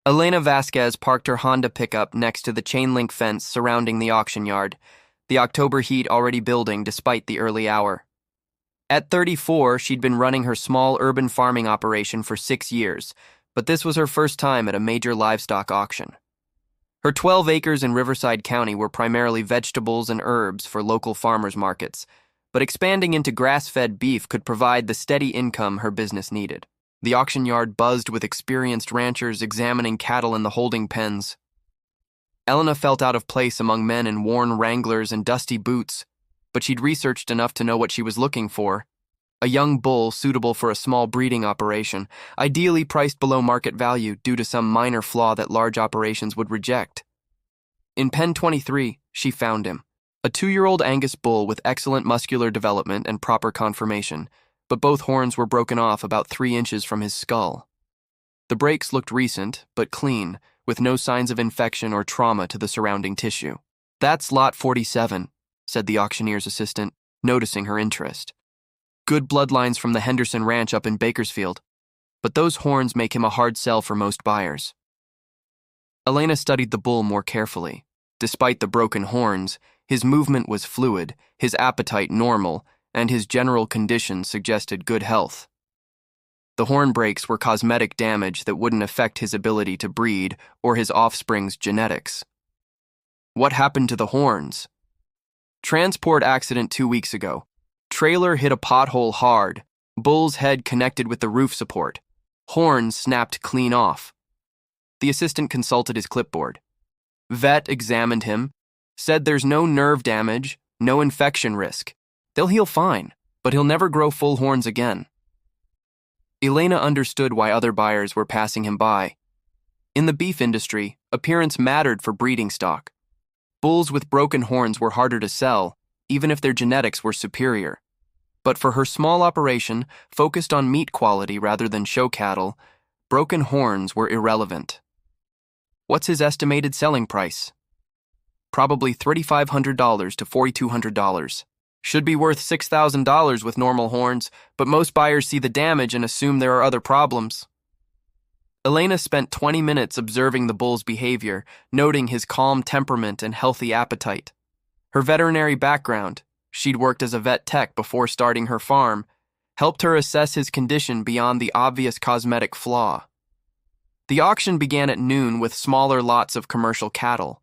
Elena Vasquez parked her Honda pickup next to the chain-link fence surrounding the auction yard, the October heat already building despite the early hour. At 34, she'd been running her small urban farming operation for 6 years, but this was her first time at a major livestock auction. Her 12 acres in Riverside County were primarily vegetables and herbs for local farmers markets, but expanding into grass-fed beef could provide the steady income her business needed. The auction yard buzzed with experienced ranchers examining cattle in the holding pens. Elena felt out of place among men in worn Wranglers and dusty boots, but she'd researched enough to know what she was looking for. A young bull suitable for a small breeding operation, ideally priced below market value due to some minor flaw that large operations would reject. In pen 23, she found him. A 2-year-old Angus bull with excellent muscular development and proper conformation, but both horns were broken off about 3 inches from his skull. The breaks looked recent, but clean, with no signs of infection or trauma to the surrounding tissue. "That's lot 47, said the auctioneer's assistant, noticing her interest. "Good bloodlines from the Henderson Ranch up in Bakersfield, but those horns make him a hard sell for most buyers." Elena studied the bull more carefully. Despite the broken horns, his movement was fluid, his appetite normal, and his general condition suggested good health. The horn breaks were cosmetic damage that wouldn't affect his ability to breed or his offspring's genetics. What happened to the horns? Transport accident 2 weeks ago. Trailer hit a pothole hard. Bull's head connected with the roof support. Horns snapped clean off. The assistant consulted his clipboard. Vet examined him, said there's no nerve damage, no infection risk. They'll heal fine, but he'll never grow full horns again. Elena understood why other buyers were passing him by. In the beef industry, appearance mattered for breeding stock. Bulls with broken horns were harder to sell, even if their genetics were superior. But for her small operation, focused on meat quality rather than show cattle, broken horns were irrelevant. What's his estimated selling price? Probably $3,500 to $4,200. Should be worth $6,000 with normal horns, but most buyers see the damage and assume there are other problems. Elena spent 20 minutes observing the bull's behavior, noting his calm temperament and healthy appetite. Her veterinary background, she'd worked as a vet tech before starting her farm, helped her assess his condition beyond the obvious cosmetic flaw. The auction began at noon with smaller lots of commercial cattle.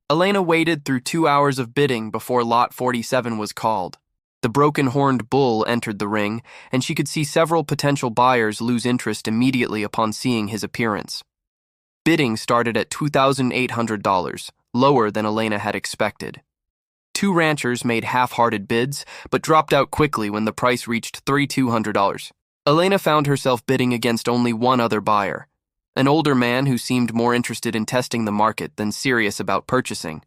Elena waited through 2 hours of bidding before lot 47 was called. The broken-horned bull entered the ring, and she could see several potential buyers lose interest immediately upon seeing his appearance. Bidding started at $2,800, lower than Elena had expected. 2 ranchers made half-hearted bids, but dropped out quickly when the price reached $3,200. Elena found herself bidding against only one other buyer, an older man who seemed more interested in testing the market than serious about purchasing.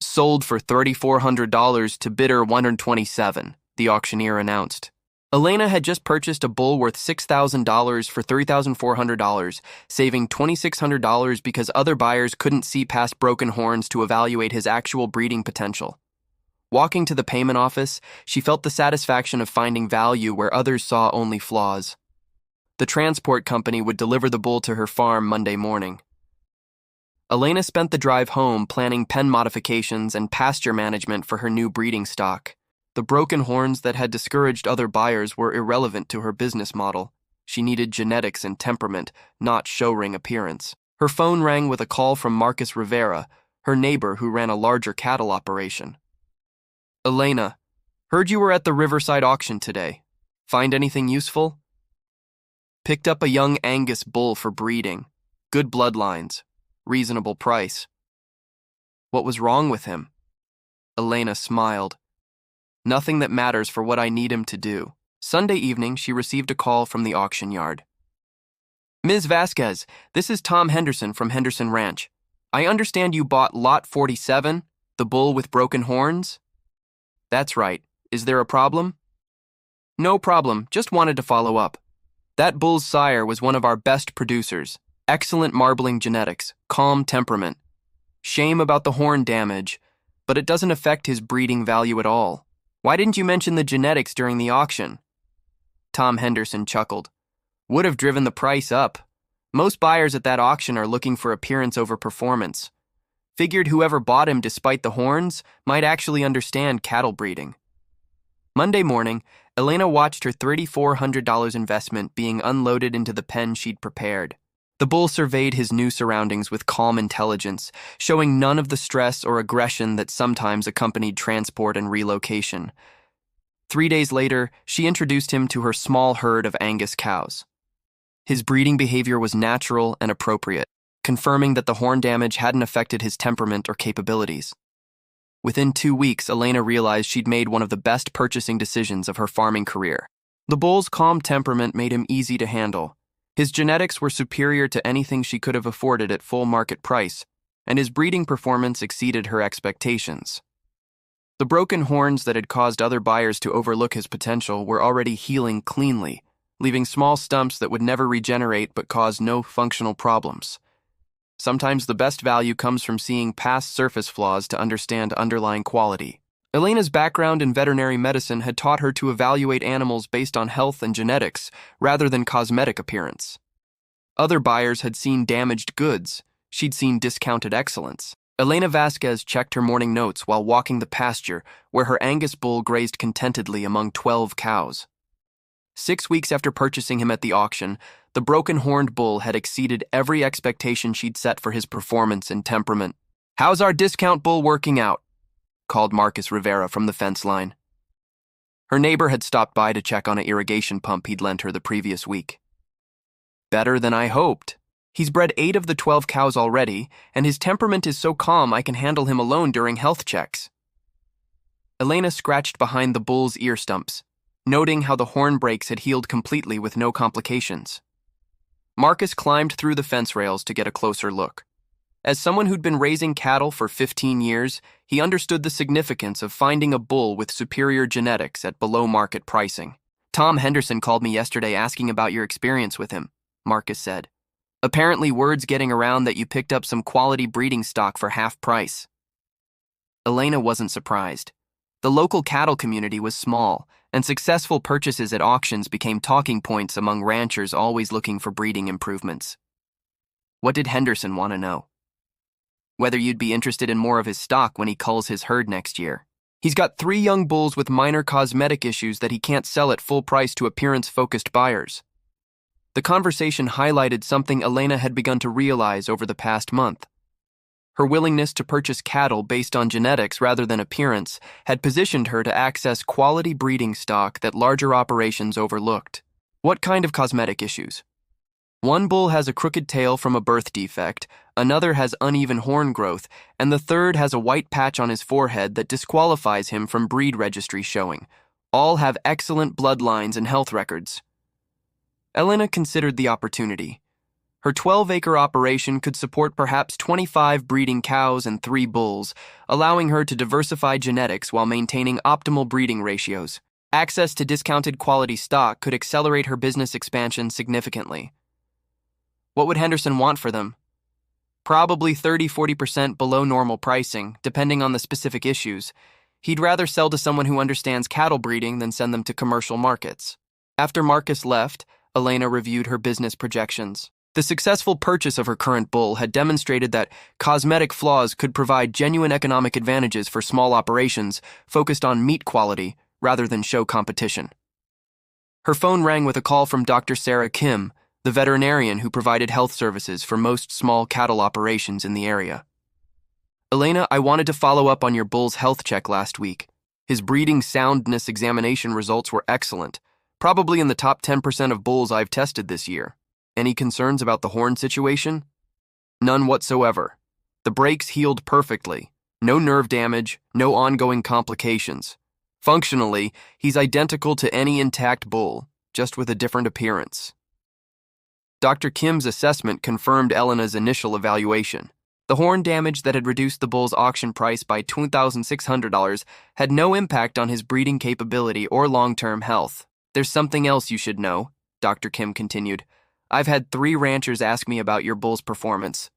"Sold for $3,400 to bidder 127, the auctioneer announced. Elena had just purchased a bull worth $6,000 for $3,400, saving $2,600 because other buyers couldn't see past broken horns to evaluate his actual breeding potential. Walking to the payment office, she felt the satisfaction of finding value where others saw only flaws. The transport company would deliver the bull to her farm Monday morning. Elena spent the drive home planning pen modifications and pasture management for her new breeding stock. The broken horns that had discouraged other buyers were irrelevant to her business model. She needed genetics and temperament, not show-ring appearance. Her phone rang with a call from Marcus Rivera, her neighbor who ran a larger cattle operation. "Elena, heard you were at the Riverside auction today. Find anything useful?" "Picked up a young Angus bull for breeding. Good bloodlines. Reasonable price." "What was wrong with him?" Elena smiled. "Nothing that matters for what I need him to do." Sunday evening, she received a call from the auction yard. "Ms. Vasquez, this is Tom Henderson from Henderson Ranch. I understand you bought lot 47, the bull with broken horns?" "That's right. Is there a problem?" "No problem, just wanted to follow up. That bull's sire was one of our best producers. Excellent marbling genetics, calm temperament. Shame about the horn damage, but it doesn't affect his breeding value at all. Why didn't you mention the genetics during the auction?" Tom Henderson chuckled. "Would have driven the price up, Most buyers at that auction are looking for appearance over performance. Figured whoever bought him despite the horns might actually understand cattle breeding. Monday morning, Elena watched her $3,400 investment being unloaded into the pen she'd prepared. The bull surveyed his new surroundings with calm intelligence, showing none of the stress or aggression that sometimes accompanied transport and relocation. 3 days later, she introduced him to her small herd of Angus cows. His breeding behavior was natural and appropriate, confirming that the horn damage hadn't affected his temperament or capabilities. Within 2 weeks, Elena realized she'd made one of the best purchasing decisions of her farming career. The bull's calm temperament made him easy to handle. His genetics were superior to anything she could have afforded at full market price, and his breeding performance exceeded her expectations. The broken horns that had caused other buyers to overlook his potential were already healing cleanly, leaving small stumps that would never regenerate but cause no functional problems. Sometimes the best value comes from seeing past surface flaws to understand underlying quality. Elena's background in veterinary medicine had taught her to evaluate animals based on health and genetics rather than cosmetic appearance. Other buyers had seen damaged goods. She'd seen discounted excellence. Elena Vasquez checked her morning notes while walking the pasture where her Angus bull grazed contentedly among 12 cows. 6 weeks after purchasing him at the auction, the broken-horned bull had exceeded every expectation she'd set for his performance and temperament. "How's our discount bull working out?" called Marcus Rivera from the fence line. Her neighbor had stopped by to check on an irrigation pump he'd lent her the previous week. "Better than I hoped. He's bred 8 of the 12 cows already, and his temperament is so calm I can handle him alone during health checks." Elena scratched behind the bull's ear stumps, noting how the horn breaks had healed completely with no complications. Marcus climbed through the fence rails to get a closer look. As someone who'd been raising cattle for 15 years, he understood the significance of finding a bull with superior genetics at below-market pricing. "Tom Henderson called me yesterday asking about your experience with him," Marcus said. "Apparently word's getting around that you picked up some quality breeding stock for half price." Elena wasn't surprised. The local cattle community was small, and successful purchases at auctions became talking points among ranchers always looking for breeding improvements. What did Henderson want to know? Whether you'd be interested in more of his stock when he culls his herd next year. He's got 3 young bulls with minor cosmetic issues that he can't sell at full price to appearance-focused buyers. The conversation highlighted something Elena had begun to realize over the past month. Her willingness to purchase cattle based on genetics rather than appearance had positioned her to access quality breeding stock that larger operations overlooked. What kind of cosmetic issues? One bull has a crooked tail from a birth defect, another has uneven horn growth, and the third has a white patch on his forehead that disqualifies him from breed registry showing. All have excellent bloodlines and health records. Elena considered the opportunity. Her 12-acre operation could support perhaps 25 breeding cows and 3 bulls, allowing her to diversify genetics while maintaining optimal breeding ratios. Access to discounted quality stock could accelerate her business expansion significantly. What would Henderson want for them? Probably 30-40% below normal pricing, depending on the specific issues. He'd rather sell to someone who understands cattle breeding than send them to commercial markets. After Marcus left, Elena reviewed her business projections. The successful purchase of her current bull had demonstrated that cosmetic flaws could provide genuine economic advantages for small operations focused on meat quality rather than show competition. Her phone rang with a call from Dr. Sarah Kim, the veterinarian who provided health services for most small cattle operations in the area. "Elena, I wanted to follow up on your bull's health check last week. His breeding soundness examination results were excellent, probably in the top 10% of bulls I've tested this year. Any concerns about the horn situation?" "None whatsoever. The breaks healed perfectly. No nerve damage, no ongoing complications. Functionally, he's identical to any intact bull, just with a different appearance." Dr. Kim's assessment confirmed Elena's initial evaluation. The horn damage that had reduced the bull's auction price by $2,600 had no impact on his breeding capability or long-term health. "There's something else you should know," Dr. Kim continued. "I've had 3 ranchers ask me about your bull's performance.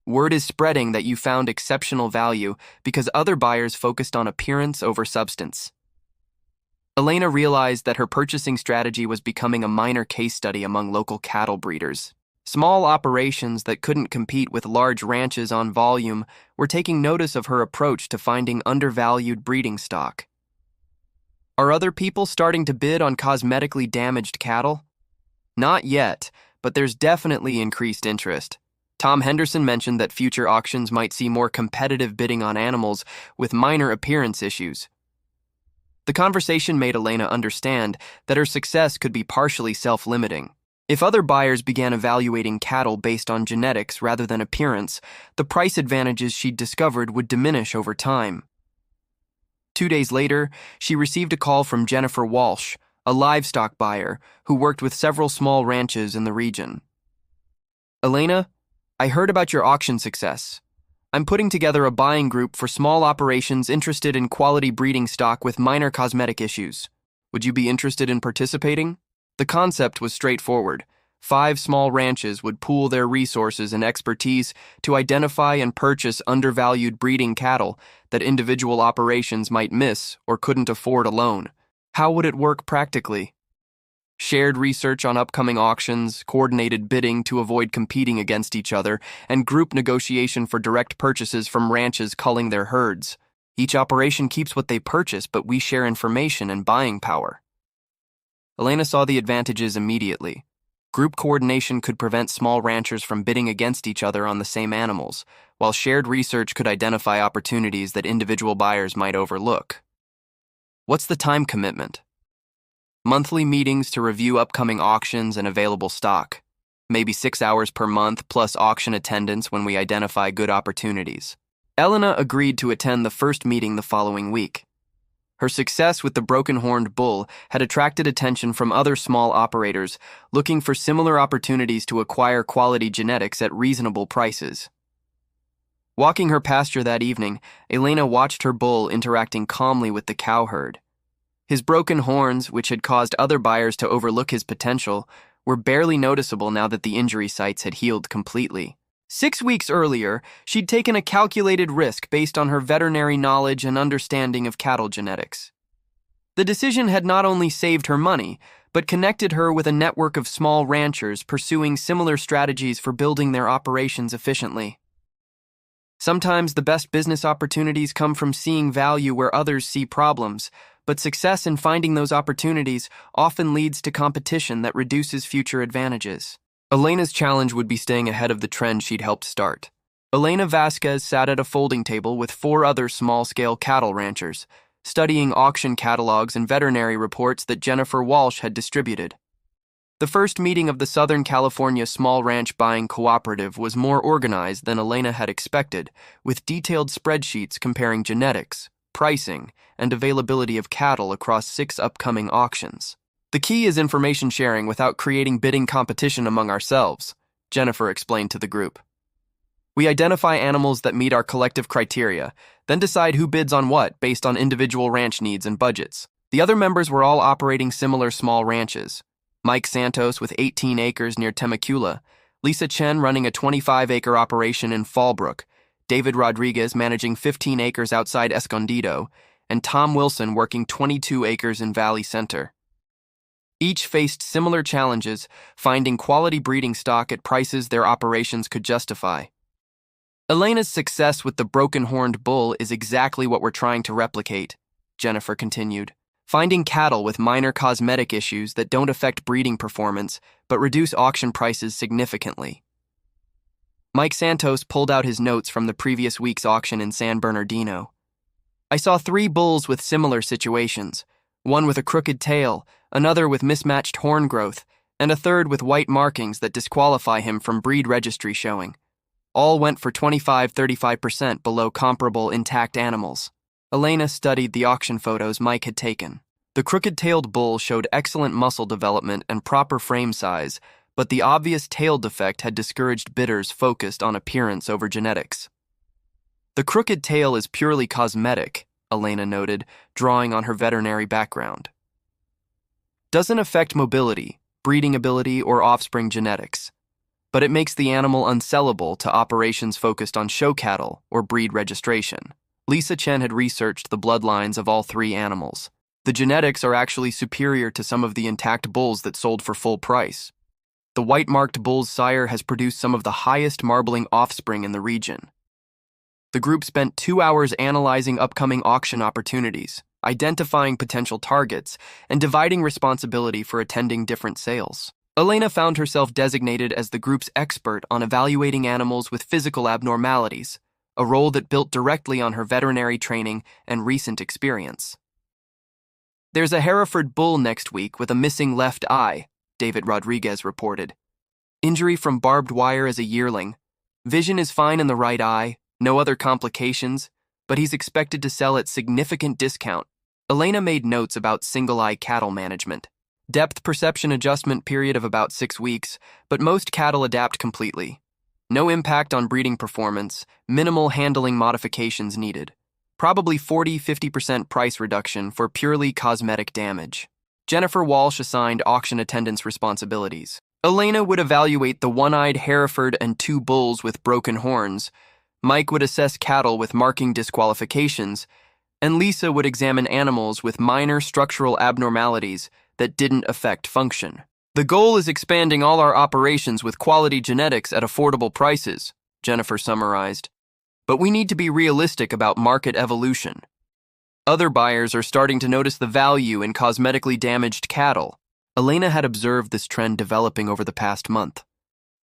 Word is spreading that you found exceptional value because other buyers focused on appearance over substance." Elena realized that her purchasing strategy was becoming a minor case study among local cattle breeders. Small operations that couldn't compete with large ranches on volume were taking notice of her approach to finding undervalued breeding stock. Are other people starting to bid on cosmetically damaged cattle? Not yet, but there's definitely increased interest. Tom Henderson mentioned that future auctions might see more competitive bidding on animals with minor appearance issues. The conversation made Elena understand that her success could be partially self-limiting. If other buyers began evaluating cattle based on genetics rather than appearance, the price advantages she'd discovered would diminish over time. 2 days later, she received a call from Jennifer Walsh, a livestock buyer who worked with several small ranches in the region. "Elena, I heard about your auction success. I'm putting together a buying group for small operations interested in quality breeding stock with minor cosmetic issues. Would you be interested in participating?" The concept was straightforward. 5 small ranches would pool their resources and expertise to identify and purchase undervalued breeding cattle that individual operations might miss or couldn't afford alone. How would it work practically? Shared research on upcoming auctions, coordinated bidding to avoid competing against each other, and group negotiation for direct purchases from ranches culling their herds. Each operation keeps what they purchase, but we share information and buying power. Elena saw the advantages immediately. Group coordination could prevent small ranchers from bidding against each other on the same animals, while shared research could identify opportunities that individual buyers might overlook. What's the time commitment? Monthly meetings to review upcoming auctions and available stock. Maybe 6 hours per month plus auction attendance when we identify good opportunities. Elena agreed to attend the first meeting the following week. Her success with the broken-horned bull had attracted attention from other small operators looking for similar opportunities to acquire quality genetics at reasonable prices. Walking her pasture that evening, Elena watched her bull interacting calmly with the cow herd. His broken horns, which had caused other buyers to overlook his potential, were barely noticeable now that the injury sites had healed completely. 6 weeks earlier, she'd taken a calculated risk based on her veterinary knowledge and understanding of cattle genetics. The decision had not only saved her money, but connected her with a network of small ranchers pursuing similar strategies for building their operations efficiently. Sometimes the best business opportunities come from seeing value where others see problems, but success in finding those opportunities often leads to competition that reduces future advantages. Elena's challenge would be staying ahead of the trend she'd helped start. Elena Vasquez sat at a folding table with 4 other small-scale cattle ranchers, studying auction catalogs and veterinary reports that Jennifer Walsh had distributed. The first meeting of the Southern California Small Ranch Buying Cooperative was more organized than Elena had expected, with detailed spreadsheets comparing genetics, pricing, and availability of cattle across 6 upcoming auctions. "The key is information sharing without creating bidding competition among ourselves," Jennifer explained to the group. "We identify animals that meet our collective criteria, then decide who bids on what based on individual ranch needs and budgets." The other members were all operating similar small ranches. Mike Santos with 18 acres near Temecula, Lisa Chen running a 25-acre operation in Fallbrook, David Rodriguez managing 15 acres outside Escondido, and Tom Wilson working 22 acres in Valley Center. Each faced similar challenges, finding quality breeding stock at prices their operations could justify. "Elena's success with the broken-horned bull is exactly what we're trying to replicate," Jennifer continued. "Finding cattle with minor cosmetic issues that don't affect breeding performance but reduce auction prices significantly." Mike Santos pulled out his notes from the previous week's auction in San Bernardino. "I saw 3 bulls with similar situations, one with a crooked tail, another with mismatched horn growth, and a third with white markings that disqualify him from breed registry showing. All went for 25-35% below comparable intact animals." Elena studied the auction photos Mike had taken. The crooked-tailed bull showed excellent muscle development and proper frame size, but the obvious tail defect had discouraged bidders focused on appearance over genetics. "The crooked tail is purely cosmetic," Elena noted, drawing on her veterinary background. "Doesn't affect mobility, breeding ability, or offspring genetics, but it makes the animal unsellable to operations focused on show cattle or breed registration." Lisa Chen had researched the bloodlines of all 3 animals. The genetics are actually superior to some of the intact bulls that sold for full price. The white-marked bull's sire has produced some of the highest marbling offspring in the region. The group spent 2 hours analyzing upcoming auction opportunities, identifying potential targets, and dividing responsibility for attending different sales. Elena found herself designated as the group's expert on evaluating animals with physical abnormalities, a role that built directly on her veterinary training and recent experience. "There's a Hereford bull next week with a missing left eye," David Rodriguez reported. "Injury from barbed wire as a yearling. Vision is fine in the right eye, no other complications, but he's expected to sell at significant discount." Elena made notes about single-eye cattle management. Depth perception adjustment period of about 6 weeks, but most cattle adapt completely. No impact on breeding performance, minimal handling modifications needed. Probably 40–50% price reduction for purely cosmetic damage. Jennifer Walsh assigned auction attendance responsibilities. Elena would evaluate the one-eyed Hereford and 2 bulls with broken horns. Mike would assess cattle with marking disqualifications, and Lisa would examine animals with minor structural abnormalities that didn't affect function. "The goal is expanding all our operations with quality genetics at affordable prices," Jennifer summarized. "But we need to be realistic about market evolution. Other buyers are starting to notice the value in cosmetically damaged cattle." Elena had observed this trend developing over the past month.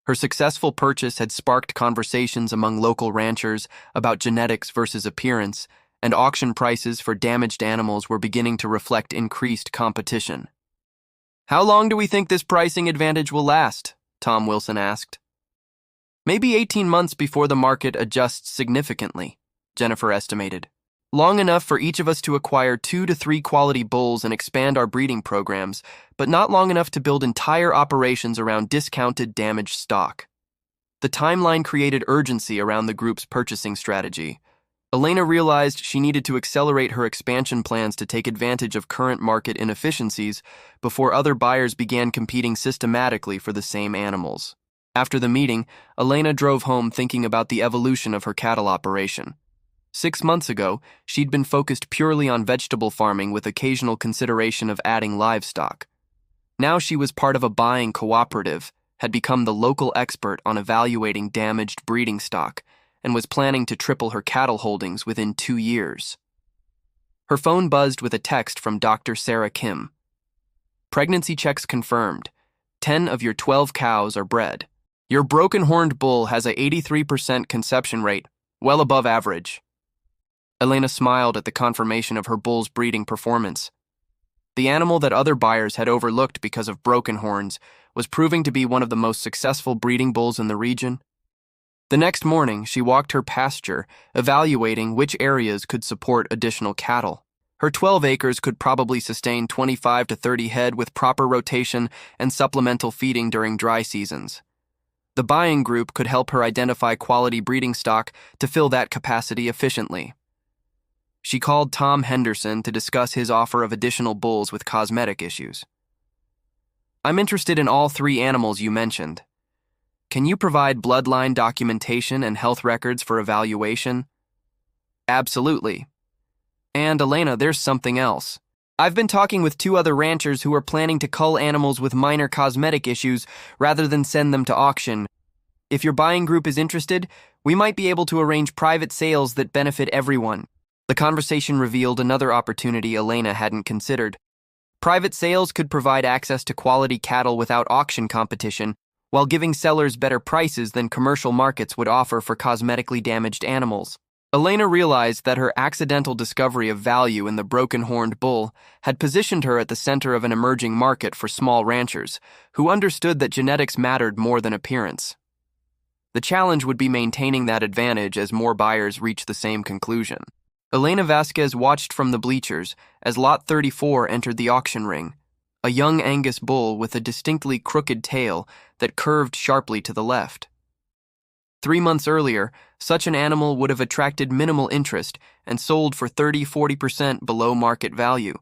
Her successful purchase had sparked conversations among local ranchers about genetics versus appearance, and auction prices for damaged animals were beginning to reflect increased competition. "How long do we think this pricing advantage will last?" Tom Wilson asked. "Maybe 18 months before the market adjusts significantly," Jennifer estimated. "Long enough for each of us to acquire 2 to 3 quality bulls and expand our breeding programs, but not long enough to build entire operations around discounted, damaged stock." The timeline created urgency around the group's purchasing strategy. Elena realized she needed to accelerate her expansion plans to take advantage of current market inefficiencies before other buyers began competing systematically for the same animals. After the meeting, Elena drove home thinking about the evolution of her cattle operation. 6 months ago, she'd been focused purely on vegetable farming with occasional consideration of adding livestock. Now she was part of a buying cooperative, had become the local expert on evaluating damaged breeding stock, and was planning to triple her cattle holdings within 2 years. Her phone buzzed with a text from Dr. Sarah Kim. "Pregnancy checks confirmed. 10 of your 12 cows are bred. Your broken-horned bull has a 83% conception rate, well above average." Elena smiled at the confirmation of her bull's breeding performance. The animal that other buyers had overlooked because of broken horns was proving to be one of the most successful breeding bulls in the region. The next morning, she walked her pasture, evaluating which areas could support additional cattle. Her 12 acres could probably sustain 25 to 30 head with proper rotation and supplemental feeding during dry seasons. The buying group could help her identify quality breeding stock to fill that capacity efficiently. She called Tom Henderson to discuss his offer of additional bulls with cosmetic issues. "I'm interested in all 3 animals you mentioned. Can you provide bloodline documentation and health records for evaluation?" "Absolutely. And Elena, there's something else. I've been talking with 2 other ranchers who are planning to cull animals with minor cosmetic issues rather than send them to auction. If your buying group is interested, we might be able to arrange private sales that benefit everyone." The conversation revealed another opportunity Elena hadn't considered. Private sales could provide access to quality cattle without auction competition, while giving sellers better prices than commercial markets would offer for cosmetically damaged animals. Elena realized that her accidental discovery of value in the broken-horned bull had positioned her at the center of an emerging market for small ranchers, who understood that genetics mattered more than appearance. The challenge would be maintaining that advantage as more buyers reached the same conclusion. Elena Vasquez watched from the bleachers as Lot 34 entered the auction ring, a young Angus bull with a distinctly crooked tail that curved sharply to the left. 3 months earlier, such an animal would have attracted minimal interest and sold for 30–40% below market value.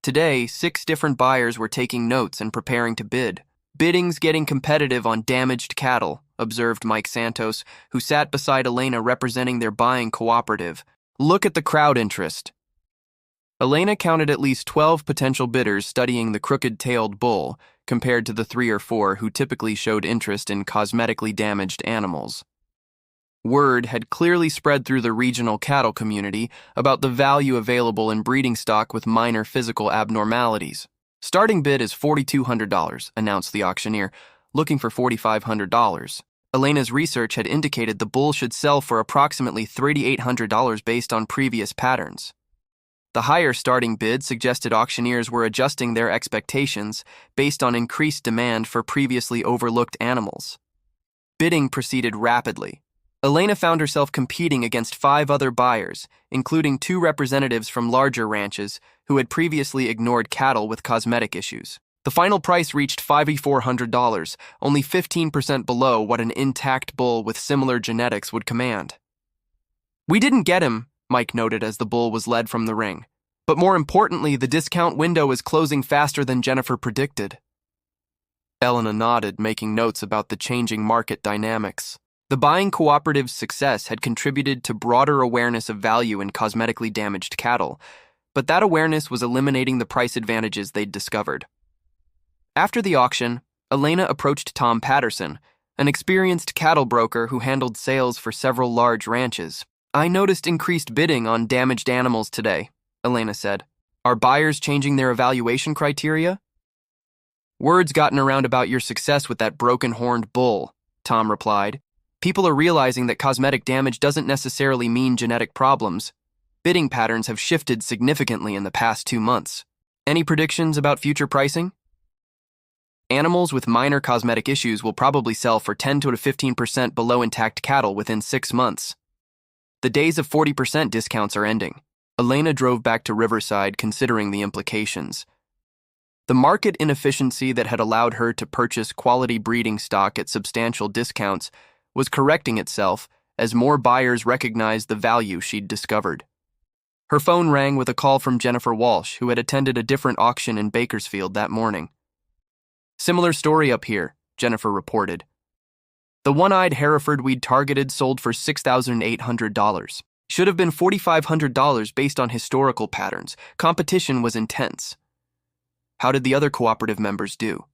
Today, 6 different buyers were taking notes and preparing to bid. "Bidding's getting competitive on damaged cattle," observed Mike Santos, who sat beside Elena representing their buying cooperative. "Look at the crowd interest." Elena counted at least 12 potential bidders studying the crooked-tailed bull, compared to the 3 or 4 who typically showed interest in cosmetically damaged animals. Word had clearly spread through the regional cattle community about the value available in breeding stock with minor physical abnormalities. Starting bid is $4,200, announced the auctioneer, looking for $4,500. Elena's research had indicated the bull should sell for approximately $3,800 based on previous patterns. The higher starting bid suggested auctioneers were adjusting their expectations based on increased demand for previously overlooked animals. Bidding proceeded rapidly. Elena found herself competing against 5 other buyers, including 2 representatives from larger ranches who had previously ignored cattle with cosmetic issues. The final price reached $5,400, only 15% below what an intact bull with similar genetics would command. "We didn't get him," Mike noted as the bull was led from the ring. "But more importantly, the discount window is closing faster than Jennifer predicted." Elena nodded, making notes about the changing market dynamics. The buying cooperative's success had contributed to broader awareness of value in cosmetically damaged cattle, but that awareness was eliminating the price advantages they'd discovered. After the auction, Elena approached Tom Patterson, an experienced cattle broker who handled sales for several large ranches. "I noticed increased bidding on damaged animals today," Elena said. "Are buyers changing their evaluation criteria?" "Word's gotten around about your success with that broken-horned bull," Tom replied. "People are realizing that cosmetic damage doesn't necessarily mean genetic problems. Bidding patterns have shifted significantly in the past 2 months. Any predictions about future pricing?" "Animals with minor cosmetic issues will probably sell for 10 to 15% below intact cattle within 6 months. The days of 40% discounts are ending." Elena drove back to Riverside, considering the implications. The market inefficiency that had allowed her to purchase quality breeding stock at substantial discounts was correcting itself as more buyers recognized the value she'd discovered. Her phone rang with a call from Jennifer Walsh, who had attended a different auction in Bakersfield that morning. "Similar story up here," Jennifer reported. "The one-eyed Hereford we'd targeted sold for $6,800. Should have been $4,500 based on historical patterns. Competition was intense." "How did the other cooperative members do?"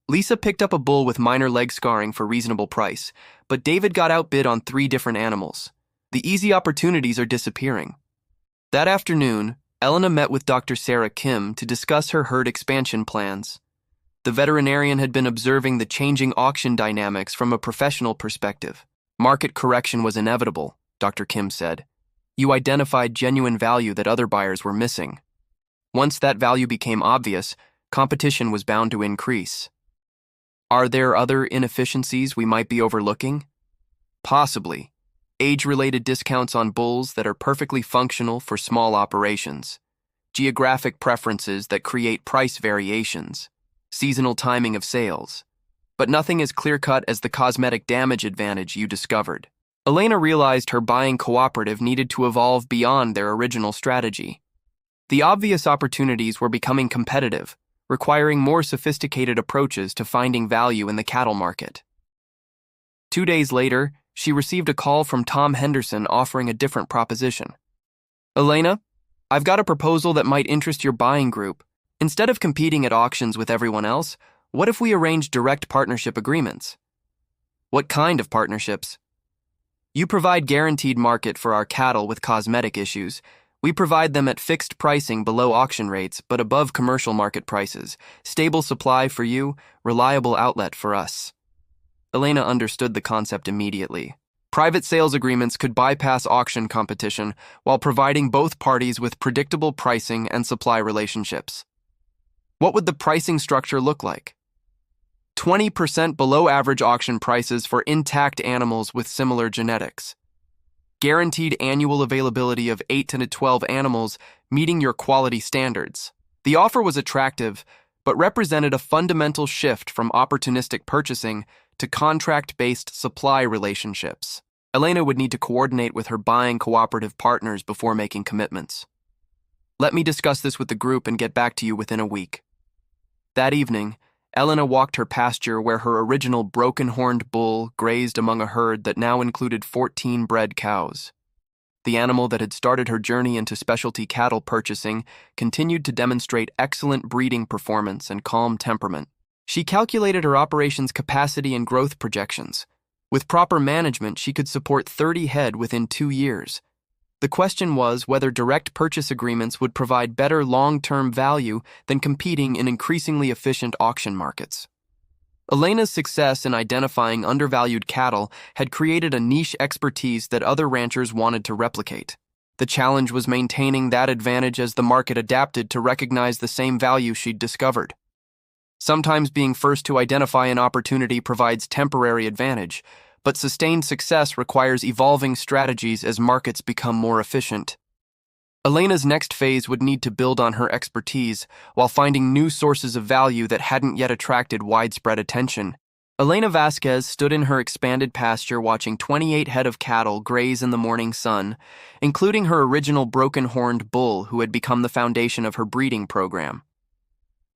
"Lisa picked up a bull with minor leg scarring for reasonable price, but David got outbid on 3 different animals. The easy opportunities are disappearing." That afternoon, Elena met with Dr. Sarah Kim to discuss her herd expansion plans. The veterinarian had been observing the changing auction dynamics from a professional perspective. "Market correction was inevitable," Dr. Kim said. "You identified genuine value that other buyers were missing. Once that value became obvious, competition was bound to increase." "Are there other inefficiencies we might be overlooking?" "Possibly. Age-related discounts on bulls that are perfectly functional for small operations. Geographic preferences that create price variations. Seasonal timing of sales. But nothing as clear-cut as the cosmetic damage advantage you discovered." Elena realized her buying cooperative needed to evolve beyond their original strategy. The obvious opportunities were becoming competitive, requiring more sophisticated approaches to finding value in the cattle market. 2 days later, she received a call from Tom Henderson offering a different proposition. "Elena, I've got a proposal that might interest your buying group. Instead of competing at auctions with everyone else, what if we arrange direct partnership agreements?" "What kind of partnerships?" "You provide guaranteed market for our cattle with cosmetic issues. We provide them at fixed pricing below auction rates, but above commercial market prices. Stable supply for you, reliable outlet for us." Elena understood the concept immediately. Private sales agreements could bypass auction competition while providing both parties with predictable pricing and supply relationships. What would the pricing structure look like? 20% below average auction prices for intact animals with similar genetics. Guaranteed annual availability of 8 to 12 animals meeting your quality standards. The offer was attractive, but represented a fundamental shift from opportunistic purchasing to contract-based supply relationships. Elena would need to coordinate with her buying cooperative partners before making commitments. "Let me discuss this with the group and get back to you within a week." That evening, Elena walked her pasture where her original broken-horned bull grazed among a herd that now included 14 bred cows. The animal that had started her journey into specialty cattle purchasing continued to demonstrate excellent breeding performance and calm temperament. She calculated her operation's capacity and growth projections. With proper management, she could support 30 head within 2 years. The question was whether direct purchase agreements would provide better long-term value than competing in increasingly efficient auction markets. Elena's success in identifying undervalued cattle had created a niche expertise that other ranchers wanted to replicate. The challenge was maintaining that advantage as the market adapted to recognize the same value she'd discovered. Sometimes being first to identify an opportunity provides temporary advantage, but sustained success requires evolving strategies as markets become more efficient. Elena's next phase would need to build on her expertise while finding new sources of value that hadn't yet attracted widespread attention. Elena Vasquez stood in her expanded pasture watching 28 head of cattle graze in the morning sun, including her original broken-horned bull who had become the foundation of her breeding program.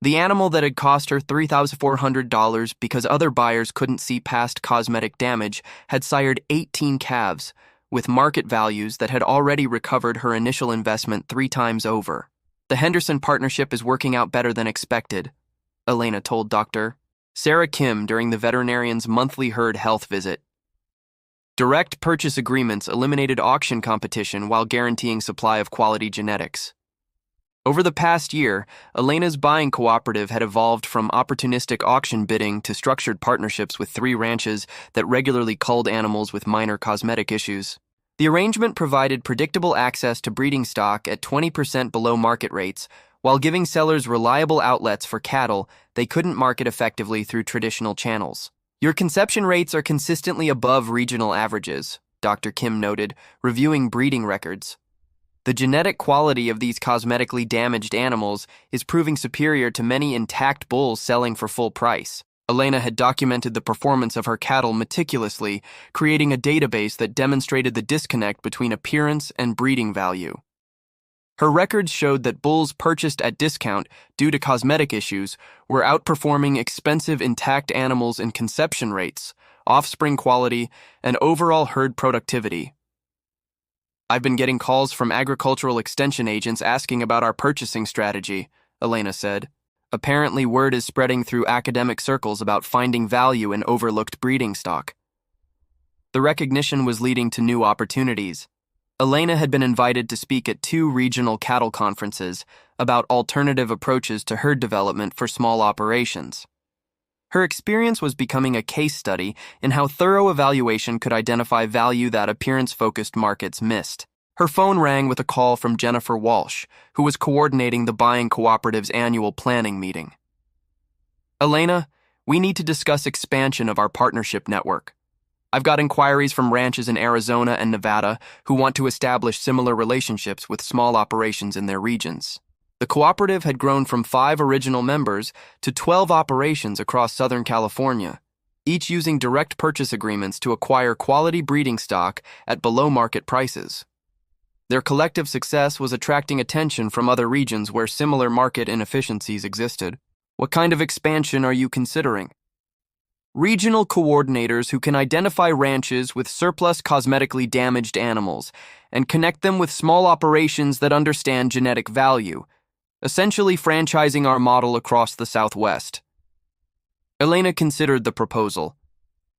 The animal that had cost her $3,400 because other buyers couldn't see past cosmetic damage had sired 18 calves, with market values that had already recovered her initial investment 3 times over. The Henderson partnership is working out better than expected, Elena told Dr. Sarah Kim during the veterinarian's monthly herd health visit. Direct purchase agreements eliminated auction competition while guaranteeing supply of quality genetics. Over the past year, Elena's buying cooperative had evolved from opportunistic auction bidding to structured partnerships with 3 ranches that regularly culled animals with minor cosmetic issues. The arrangement provided predictable access to breeding stock at 20% below market rates, while giving sellers reliable outlets for cattle they couldn't market effectively through traditional channels. Your conception rates are consistently above regional averages, Dr. Kim noted, reviewing breeding records. The genetic quality of these cosmetically damaged animals is proving superior to many intact bulls selling for full price. Elena had documented the performance of her cattle meticulously, creating a database that demonstrated the disconnect between appearance and breeding value. Her records showed that bulls purchased at discount due to cosmetic issues were outperforming expensive intact animals in conception rates, offspring quality, and overall herd productivity. I've been getting calls from agricultural extension agents asking about our purchasing strategy, Elena said. Apparently, word is spreading through academic circles about finding value in overlooked breeding stock. The recognition was leading to new opportunities. Elena had been invited to speak at 2 regional cattle conferences about alternative approaches to herd development for small operations. Her experience was becoming a case study in how thorough evaluation could identify value that appearance-focused markets missed. Her phone rang with a call from Jennifer Walsh, who was coordinating the buying cooperative's annual planning meeting. Elena, we need to discuss expansion of our partnership network. I've got inquiries from ranches in Arizona and Nevada who want to establish similar relationships with small operations in their regions. The cooperative had grown from 5 original members to 12 operations across Southern California, each using direct purchase agreements to acquire quality breeding stock at below-market prices. Their collective success was attracting attention from other regions where similar market inefficiencies existed. What kind of expansion are you considering? Regional coordinators who can identify ranches with surplus cosmetically damaged animals and connect them with small operations that understand genetic value, essentially franchising our model across the Southwest. Elena considered the proposal.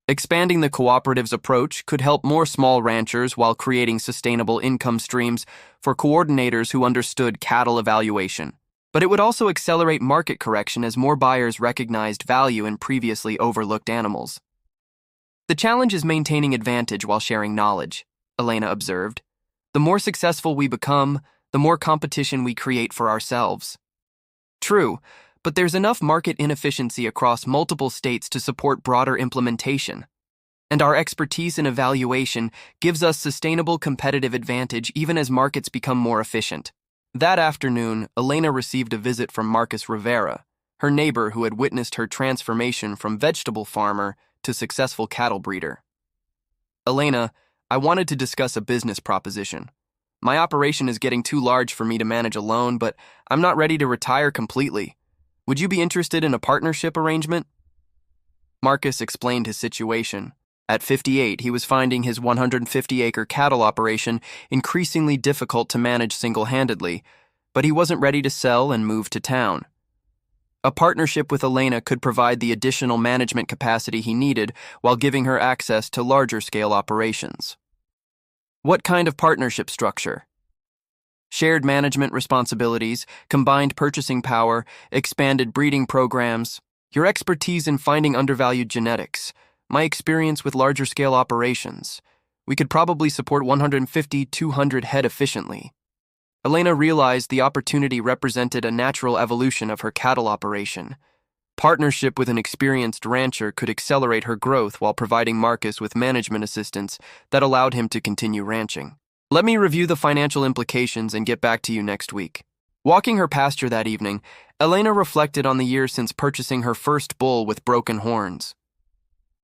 Expanding the cooperative's approach could help more small ranchers while creating sustainable income streams for coordinators who understood cattle evaluation. But it would also accelerate market correction as more buyers recognized value in previously overlooked animals. The challenge is maintaining advantage while sharing knowledge, Elena observed. The more successful we become, the more competition we create for ourselves. True, but there's enough market inefficiency across multiple states to support broader implementation. And our expertise in evaluation gives us sustainable competitive advantage even as markets become more efficient. That afternoon, Elena received a visit from Marcus Rivera, her neighbor who had witnessed her transformation from vegetable farmer to successful cattle breeder. Elena, I wanted to discuss a business proposition. My operation is getting too large for me to manage alone, but I'm not ready to retire completely. Would you be interested in a partnership arrangement? Marcus explained his situation. At 58, he was finding his 150-acre cattle operation increasingly difficult to manage single-handedly, but he wasn't ready to sell and move to town. A partnership with Elena could provide the additional management capacity he needed while giving her access to larger-scale operations. What kind of partnership structure? Shared management responsibilities, combined purchasing power, expanded breeding programs, your expertise in finding undervalued genetics, my experience with larger-scale operations. We could probably support 150-200 head efficiently. Elena realized the opportunity represented a natural evolution of her cattle operation. Partnership with an experienced rancher could accelerate her growth while providing Marcus with management assistance that allowed him to continue ranching. Let me review the financial implications and get back to you next week. Walking her pasture that evening, Elena reflected on the years since purchasing her first bull with broken horns.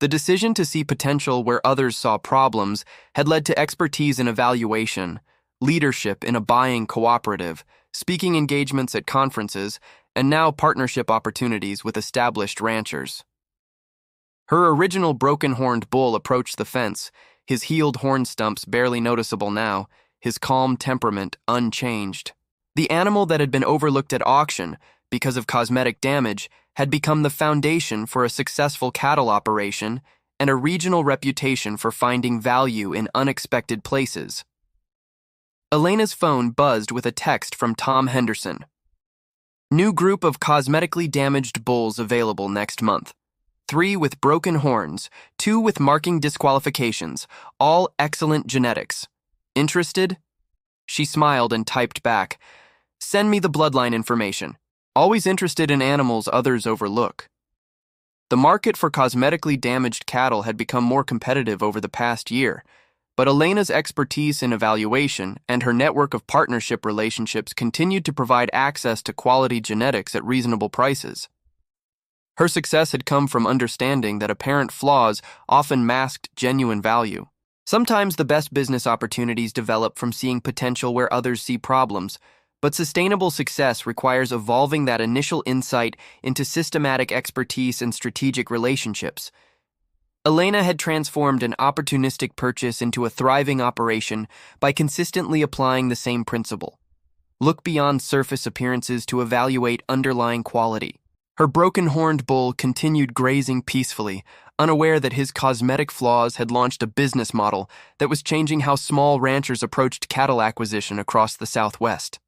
The decision to see potential where others saw problems had led to expertise in evaluation, leadership in a buying cooperative, speaking engagements at conferences, and now partnership opportunities with established ranchers. Her original broken-horned bull approached the fence, his healed horn stumps barely noticeable now, his calm temperament unchanged. The animal that had been overlooked at auction because of cosmetic damage had become the foundation for a successful cattle operation and a regional reputation for finding value in unexpected places. Elena's phone buzzed with a text from Tom Henderson. New group of cosmetically damaged bulls available next month. 3 with broken horns, 2 with marking disqualifications, all excellent genetics. Interested? She smiled and typed back, "Send me the bloodline information. Always interested in animals others overlook." The market for cosmetically damaged cattle had become more competitive over the past year, but Elena's expertise in evaluation and her network of partnership relationships continued to provide access to quality genetics at reasonable prices. Her success had come from understanding that apparent flaws often masked genuine value. Sometimes the best business opportunities develop from seeing potential where others see problems, but sustainable success requires evolving that initial insight into systematic expertise and strategic relationships. Elena had transformed an opportunistic purchase into a thriving operation by consistently applying the same principle. Look beyond surface appearances to evaluate underlying quality. Her broken-horned bull continued grazing peacefully, unaware that his cosmetic flaws had launched a business model that was changing how small ranchers approached cattle acquisition across the Southwest.